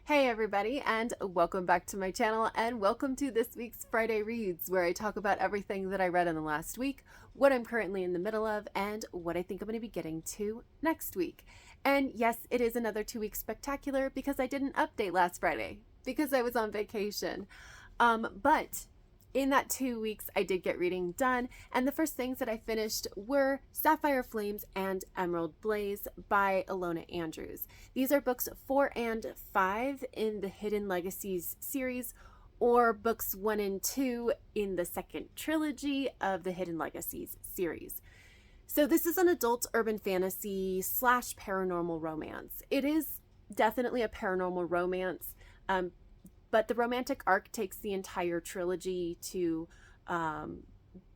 Hey everybody, and welcome back to my channel, and welcome to this week's Friday Reads, where I talk about everything that I read in the last week, what I'm currently in the middle of, and what I think I'm going to be getting to next week. And yes, it is another 2-week spectacular because I didn't update last Friday because I was on vacation. But in that 2 weeks, I did get reading done, and the first things that I finished were Sapphire Flames and Emerald Blaze by Alona Andrews. These are books 4 and 5 in the Hidden Legacies series, or books 1 and 2 in the second trilogy of the Hidden Legacies series. So this is an adult urban fantasy / paranormal romance. It is definitely a paranormal romance, but the romantic arc takes the entire trilogy to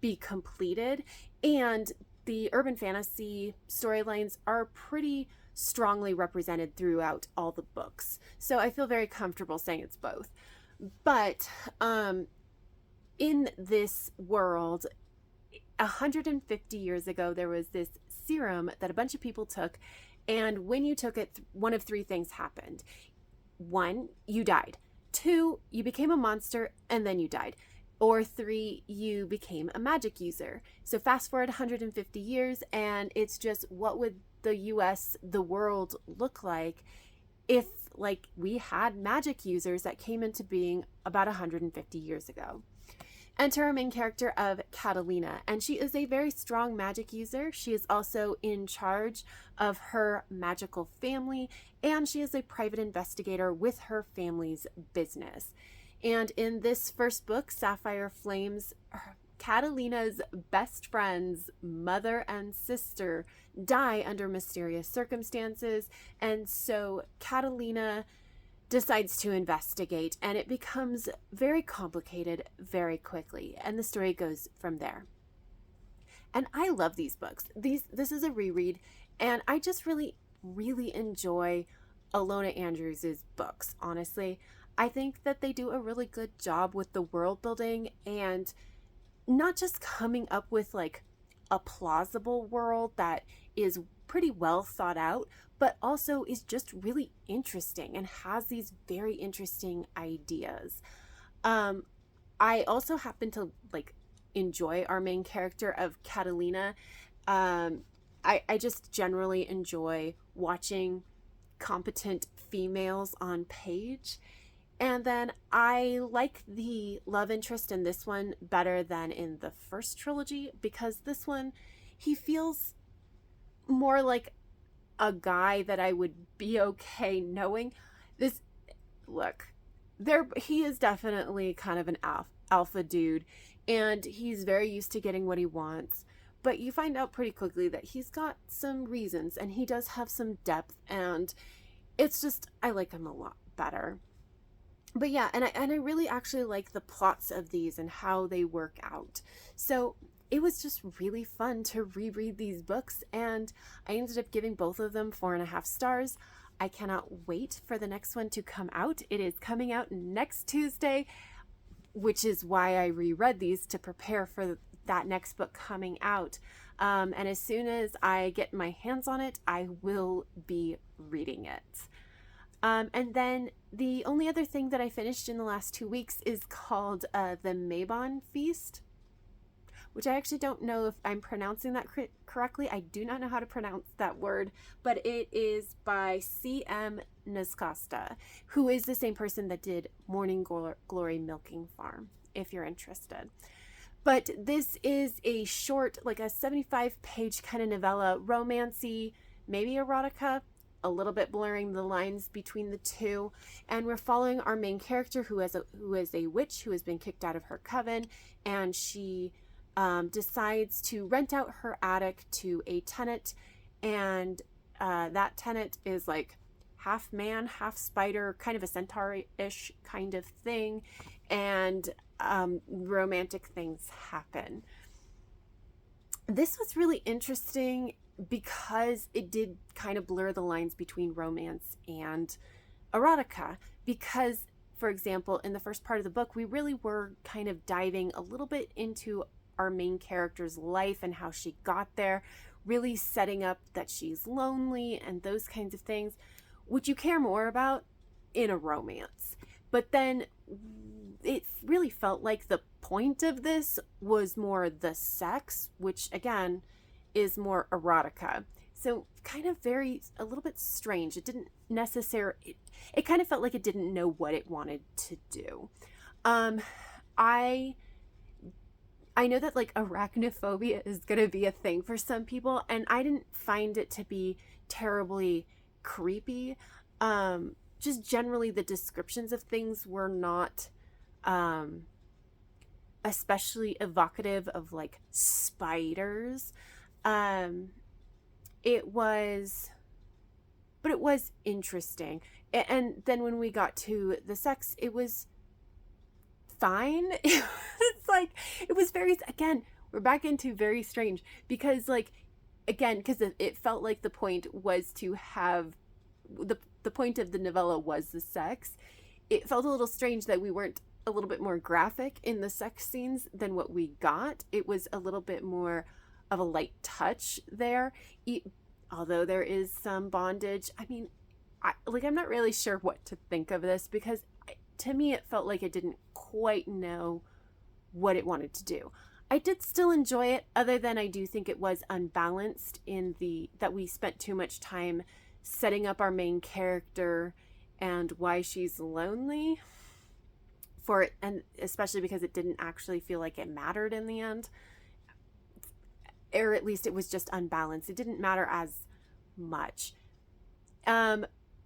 be completed, and the urban fantasy storylines are pretty strongly represented throughout all the books. So I feel very comfortable saying it's both. But in this world, 150 years ago, there was this serum that a bunch of people took, and when you took it, one of 3 things happened. 1, you died. 2, you became a monster and then you died. Or 3, you became a magic user. So fast forward 150 years, and it's just, what would the US, the world, look like if we had magic users that came into being about 150 years ago? Enter our main character of Catalina, and she is a very strong magic user. She is also in charge of her magical family, and she is a private investigator with her family's business. And in this first book, Sapphire Flames, Catalina's best friend's mother and sister die under mysterious circumstances, and so Catalina decides to investigate, and it becomes very complicated very quickly, and the story goes from there. And I love these books. This is a reread, and I just really enjoy Alona Andrews' books. Honestly, I think that they do a really good job with the world building, and not just coming up with a plausible world that is pretty well thought out, but also is just really interesting and has these very interesting ideas. I also happen to enjoy our main character of Catalina. I just generally enjoy watching competent females on page. And then I like the love interest in this one better than in the first trilogy, because this one, he feels more like a guy that I would be okay knowing. This, look, he is definitely kind of an alpha dude, and he's very used to getting what he wants. But you find out pretty quickly that he's got some reasons, and he does have some depth, and it's just, I like him a lot better. But yeah, and I really actually like the plots of these and how they work out. So it was just really fun to reread these books, and I ended up giving both of them 4.5 stars. I cannot wait for the next one to come out. It is coming out next Tuesday, which is why I reread these, to prepare for that next book coming out. And as soon as I get my hands on it, I will be reading it. And then the only other thing that I finished in the last 2 weeks is called the Mabon Feast, which I actually don't know if I'm pronouncing that correctly. I do not know how to pronounce that word, but it is by C.M. Nazcosta, who is the same person that did Morning Glory Milking Farm, if you're interested. But this is a short, a 75-page kind of novella, romancy, maybe erotica, a little bit blurring the lines between the two, and we're following our main character who is a witch who has been kicked out of her coven, and she decides to rent out her attic to a tenant, and that tenant is half man, half spider, kind of a centaur-ish kind of thing, and romantic things happen. This was really interesting because it did kind of blur the lines between romance and erotica, because, for example, in the first part of the book, we really were kind of diving a little bit into our main character's life and how she got there, really setting up that she's lonely and those kinds of things. Would you care more about in a romance. But then it really felt like the point of this was more the sex, which again is more erotica. So kind of a little bit strange. It didn't necessarily, it kind of felt like it didn't know what it wanted to do. Um, I I know that like arachnophobia is going to be a thing for some people, and I didn't find it to be terribly creepy. Just generally, the descriptions of things were not um, especially evocative of like spiders. Um, it was, but it was interesting. And then when we got to the sex, it was fine. It's like it was very, again, we're back into very strange because like again because it felt like the point was to have the point of the novella was the sex. It felt a little strange that we weren't a little bit more graphic in the sex scenes than what we got. It was a little bit more of a light touch there, although there is some bondage. I mean, I'm not really sure what to think of this because to me it felt like it didn't quite know what it wanted to do. I did still enjoy it, other than I do think it was unbalanced in that we spent too much time setting up our main character and why she's lonely for it, and especially because it didn't actually feel like it mattered in the end, or at least it was just unbalanced. It didn't matter as much.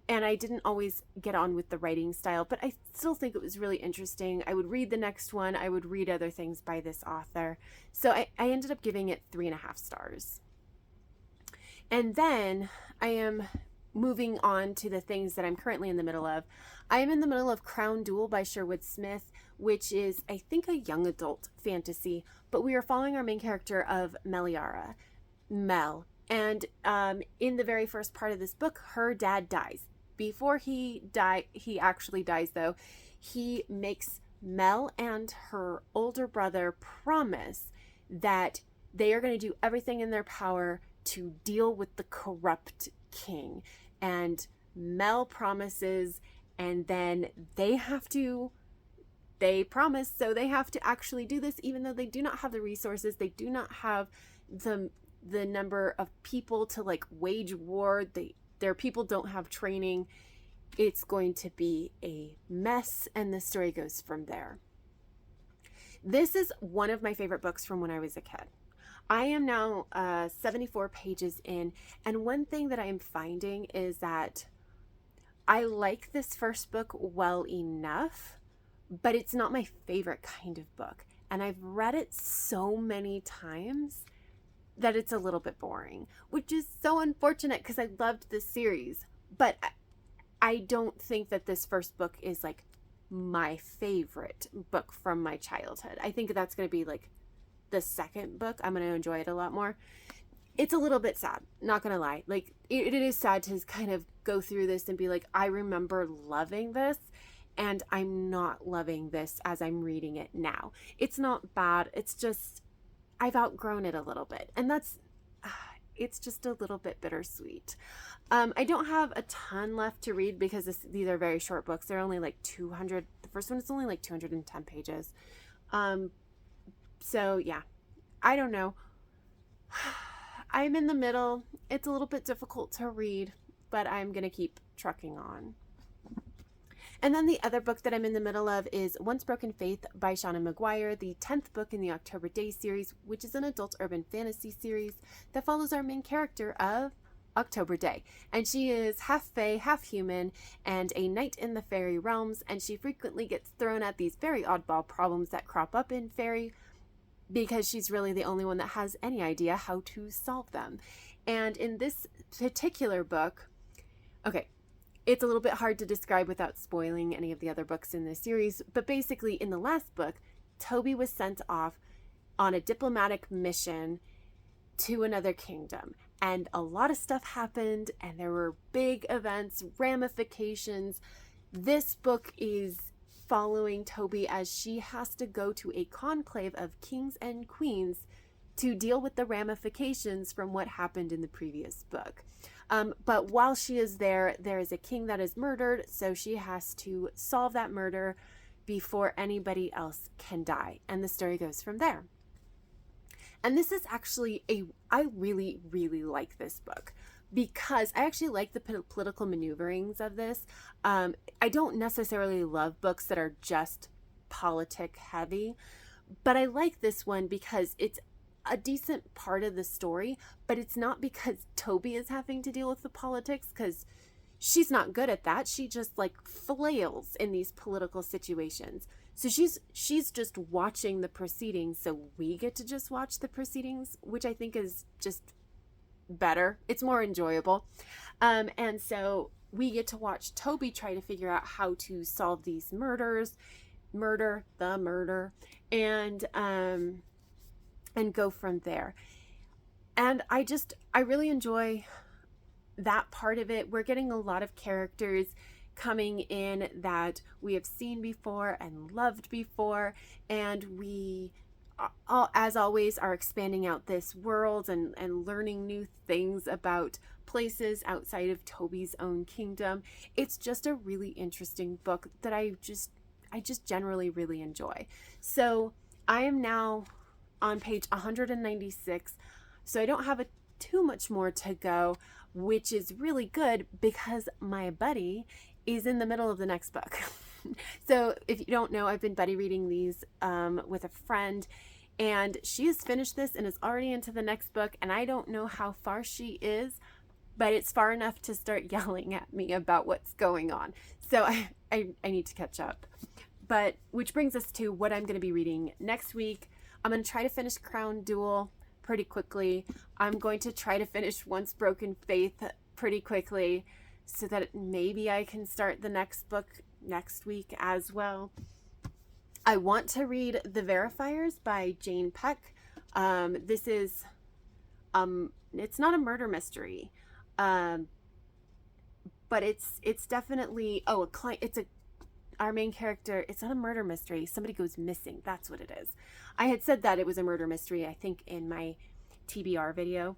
And I didn't always get on with the writing style, but I still think it was really interesting. I would read the next one. I would read other things by this author. So I ended up giving it 3.5 stars. And then I am moving on to the things that I'm currently in the middle of. I am in the middle of Crown Duel by Sherwood Smith, which is, I think, a young adult fantasy, but we are following our main character of Meliara, Mel. And in the very first part of this book, her dad dies. Before he actually dies, though, he makes Mel and her older brother promise that they are going to do everything in their power to deal with the corrupt king. And Mel promises, and then they promise, so they have to actually do this, even though they do not have the resources. They do not have the number of people to like wage war. Their people don't have training. It's going to be a mess, and the story goes from there. This is one of my favorite books from when I was a kid. I am now 74 pages in, and one thing that I am finding is that I like this first book well enough, but it's not my favorite kind of book. And I've read it so many times that it's a little bit boring, which is so unfortunate because I loved this series. But I don't think that this first book is like my favorite book from my childhood. I think that's going to be like the second book. I'm going to enjoy it a lot more. It's a little bit sad, not going to lie. Like it is sad to kind of go through this and be like, I remember loving this, and I'm not loving this as I'm reading it now. It's not bad. It's just I've outgrown it a little bit, and it's just a little bit bittersweet. I don't have a ton left to read because these are very short books. They're only like 200. The first one is only like 210 pages. So yeah, I don't know. I'm in the middle. It's a little bit difficult to read, but I'm going to keep trucking on. And then the other book that I'm in the middle of is Once Broken Faith by Shauna Maguire, the 10th book in the October Day series, which is an adult urban fantasy series that follows our main character of October Day. And she is half fae, half human, and a knight in the fairy realms, and she frequently gets thrown at these very oddball problems that crop up in fairy because she's really the only one that has any idea how to solve them. And in this particular book, okay, it's a little bit hard to describe without spoiling any of the other books in this series, but basically in the last book, Toby was sent off on a diplomatic mission to another kingdom, and a lot of stuff happened, and there were big events, ramifications. This book is following Toby as she has to go to a conclave of kings and queens to deal with the ramifications from what happened in the previous book. But while she is there, there is a king that is murdered, so she has to solve that murder before anybody else can die. And the story goes from there. And this is actually I really, really like this book because I actually like the political maneuverings of this. I don't necessarily love books that are just politic heavy, but I like this one because it's a decent part of the story, but it's not because Toby is having to deal with the politics, because she's not good at that. She just like flails in these political situations. So she's just watching the proceedings, so we get to just watch the proceedings, which I think is just better. It's more enjoyable. And so we get to watch Toby try to figure out how to solve these murders, and go from there. And I really enjoy that part of it. We're getting a lot of characters coming in that we have seen before and loved before, and we all, as always, are expanding out this world and learning new things about places outside of Toby's own kingdom. It's just a really interesting book that I just generally really enjoy. So I am now on page 196, so I don't have too much more to go, which is really good because my buddy is in the middle of the next book. So if you don't know, I've been buddy reading these with a friend, and she has finished this and is already into the next book, and I don't know how far she is, but it's far enough to start yelling at me about what's going on. So I need to catch up. But which brings us to what I'm going to be reading next week. I'm going to try to finish Crown Duel pretty quickly. I'm going to try to finish Once Broken Faith pretty quickly so that maybe I can start the next book next week as well. I want to read The Verifiers by Jane Peck. This is, it's not a murder mystery, but it's definitely, our main character, it's not a murder mystery. Somebody goes missing. That's what it is. I had said that it was a murder mystery, I think, in my TBR video,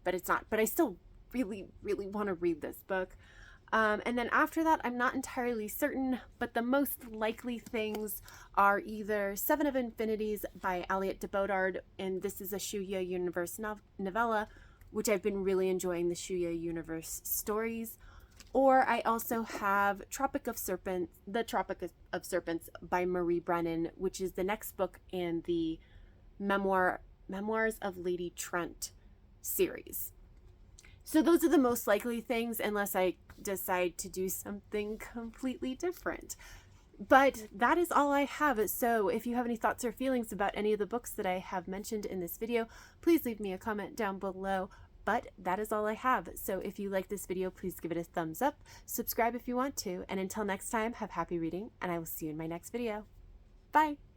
but it's not. But I still really, really want to read this book. And then after that, I'm not entirely certain, but the most likely things are either Seven of Infinities by Aliette de Bodard, and this is a Shuya Universe novella, which I've been really enjoying the Shuya Universe stories. Or I also have The Tropic of Serpents by Marie Brennan, which is the next book in the Memoirs of Lady Trent series. So those are the most likely things, unless I decide to do something completely different. But that is all I have. So if you have any thoughts or feelings about any of the books that I have mentioned in this video, please leave me a comment down below. But that is all I have. So if you like this video, please give it a thumbs up, subscribe if you want to, and until next time, have happy reading, and I will see you in my next video. Bye!